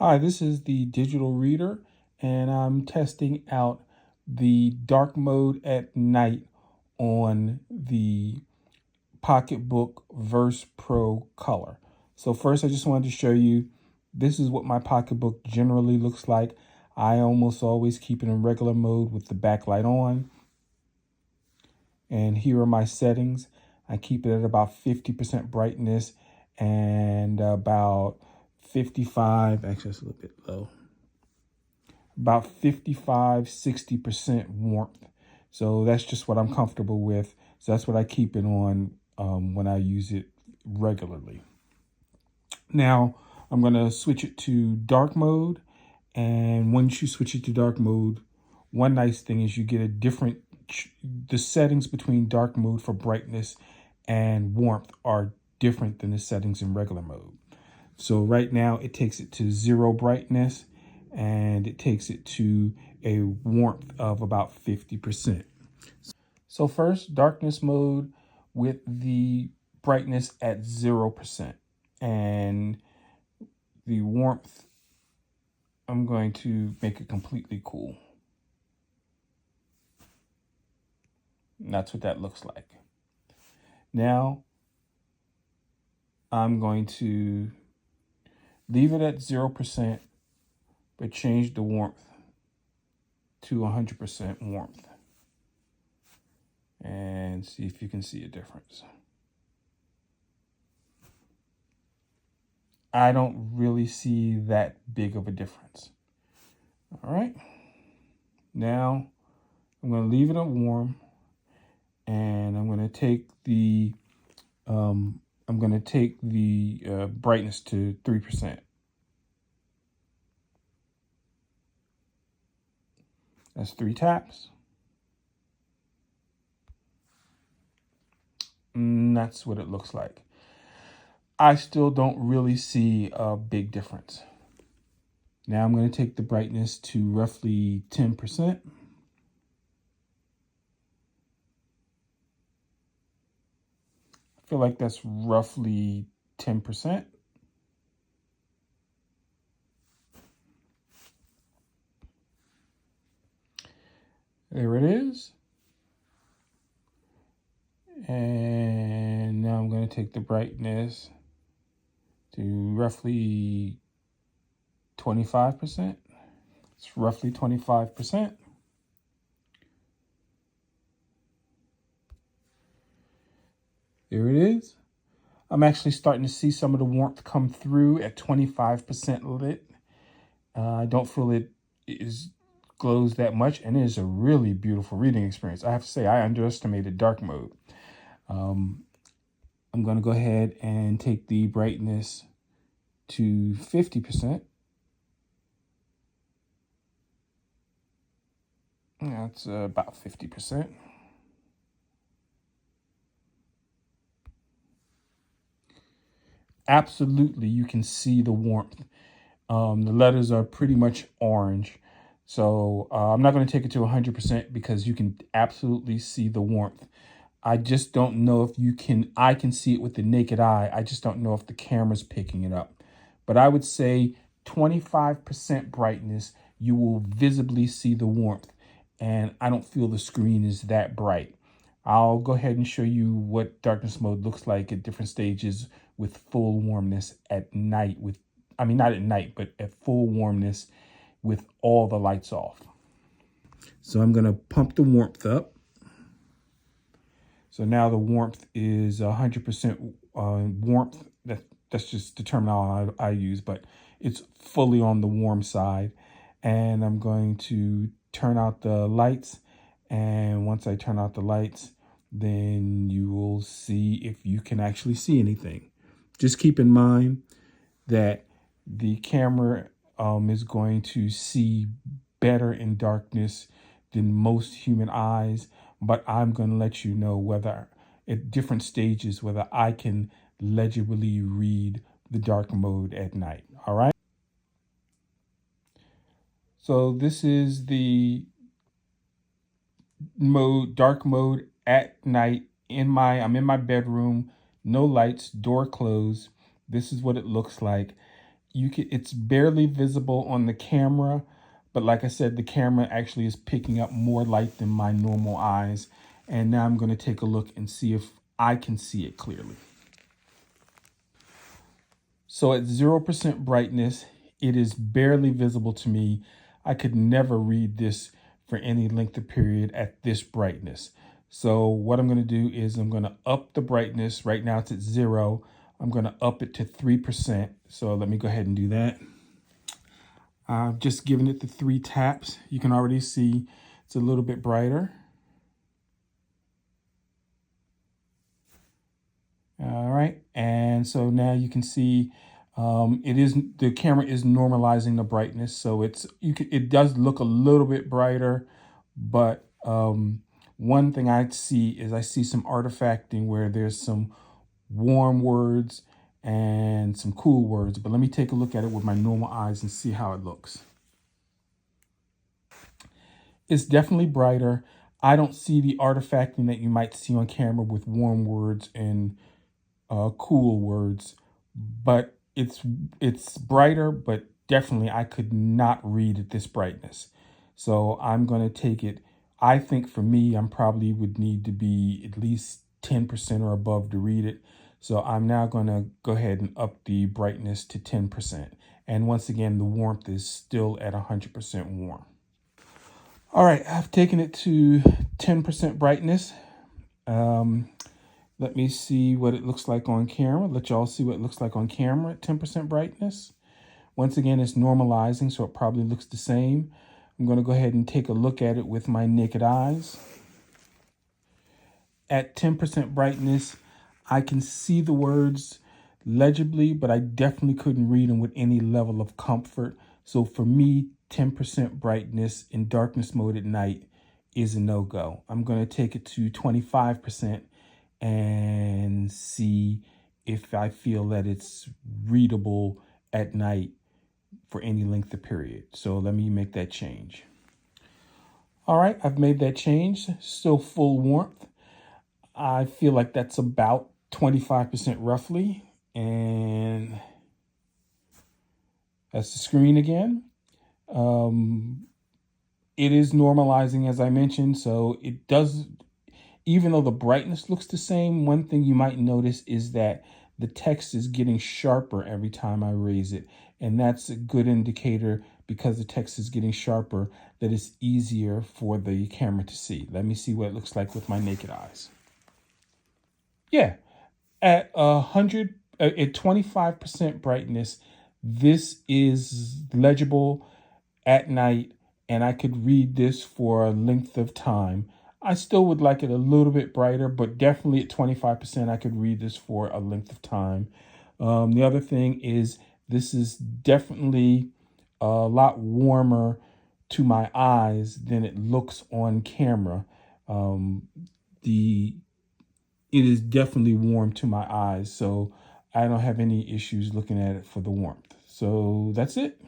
Hi, this is the digital reader, and I'm testing out the dark mode at night on the Pocketbook Verse Pro Color. So first, I just wanted to show you, this is what my Pocketbook generally looks like. I almost always keep it in regular mode with the backlight on. And here are my settings. I keep it at about 50% brightness and about 55, actually it's a little bit low, about 55–60% warmth. So that's just what I'm comfortable with. So that's what I keep it on when I use it regularly. Now I'm going to switch it to dark mode. And once you switch it to dark mode, one nice thing is you get a different, the settings between dark mode for brightness and warmth are different than the settings in regular mode. So right now it takes it to 0 brightness and it takes it to a warmth of about 50%. So first, darkness mode with the brightness at 0% and the warmth, I'm going to make it completely cool. And that's what that looks like. Now I'm going to leave it at 0%, but change the warmth to 100% warmth. And see if you can see a difference. I don't really see that big of a difference. All right. Now I'm going to leave it at warm, and I'm going to take the brightness to 3%. That's 3 taps. And that's what it looks like. I still don't really see a big difference. Now I'm going to take the brightness to roughly 10%. I feel like that's roughly 10%. There it is. And now I'm going to take the brightness to roughly 25%. It's roughly 25%. There it is. I'm actually starting to see some of the warmth come through at 25% lit. I don't feel it glows that much, and it is a really beautiful reading experience. I have to say, I underestimated dark mode. I'm going to go ahead and take the brightness to 50%. That's about 50%. Absolutely, you can see the warmth. The letters are pretty much orange. So I'm not going to take it to 100% because you can absolutely see the warmth. I just don't know if you can, I can see it with the naked eye. I just don't know if the camera's picking it up. But I would say 25% brightness, you will visibly see the warmth. And I don't feel the screen is that bright. I'll go ahead and show you what darkness mode looks like at different stages with full warmness at night not at night, but at full warmness with all the lights off. So I'm going to pump the warmth up. So now the warmth is 100% warmth. That's just the terminology I use, but it's fully on the warm side. And I'm going to turn out the lights. And once I turn out the lights, then you will see if you can actually see anything. Just keep in mind that the camera is going to see better in darkness than most human eyes, but I'm going to let you know whether at different stages, whether I can legibly read the dark mode at night. All right. So this is the dark mode at night I'm in my bedroom, no lights, door closed. This is what it looks like. it's barely visible on the camera, but like I said, the camera actually is picking up more light than my normal eyes. And now I'm going to take a look and see if I can see it clearly. So at 0% brightness, it is barely visible to me. I could never read this for any length of period at this brightness. So what I'm going to do is I'm going to up the brightness. Right now it's at 0. I'm going to up it to 3%. So let me go ahead and do that. I've just given it the 3 taps. You can already see it's a little bit brighter. All right, and so now you can see the camera is normalizing the brightness, so it does look a little bit brighter, but one thing I see some artifacting where there's some warm words and some cool words. But let me take a look at it with my normal eyes and see how it looks. It's definitely brighter. I don't see the artifacting that you might see on camera with warm words and cool words, but it's brighter, but definitely I could not read at this brightness. So I'm going to take it. I think for me, I'm probably would need to be at least 10% or above to read it. So I'm now going to go ahead and up the brightness to 10%. And once again, the warmth is still at 100% warm. All right, I've taken it to 10% brightness. Let me see what it looks like on camera. Let y'all see what it looks like on camera at 10% brightness. Once again, it's normalizing, so it probably looks the same. I'm going to go ahead and take a look at it with my naked eyes. At 10% brightness, I can see the words legibly, but I definitely couldn't read them with any level of comfort. So for me, 10% brightness in darkness mode at night is a no-go. I'm going to take it to 25% and see if I feel that it's readable at night for any length of period. So let me make that change. All right, I've made that change. Still full warmth. I feel like that's about 25% roughly. And that's the screen again. It is normalizing, as I mentioned, so it does. Even though the brightness looks the same, one thing you might notice is that the text is getting sharper every time I raise it. And that's a good indicator, because the text is getting sharper, that it's easier for the camera to see. Let me see what it looks like with my naked eyes. Yeah, at 25% brightness, this is legible at night, and I could read this for a length of time. I still would like it a little bit brighter, but definitely at 25%, I could read this for a length of time. The other thing is this is definitely a lot warmer to my eyes than it looks on camera. It is definitely warm to my eyes, so I don't have any issues looking at it for the warmth. So that's it.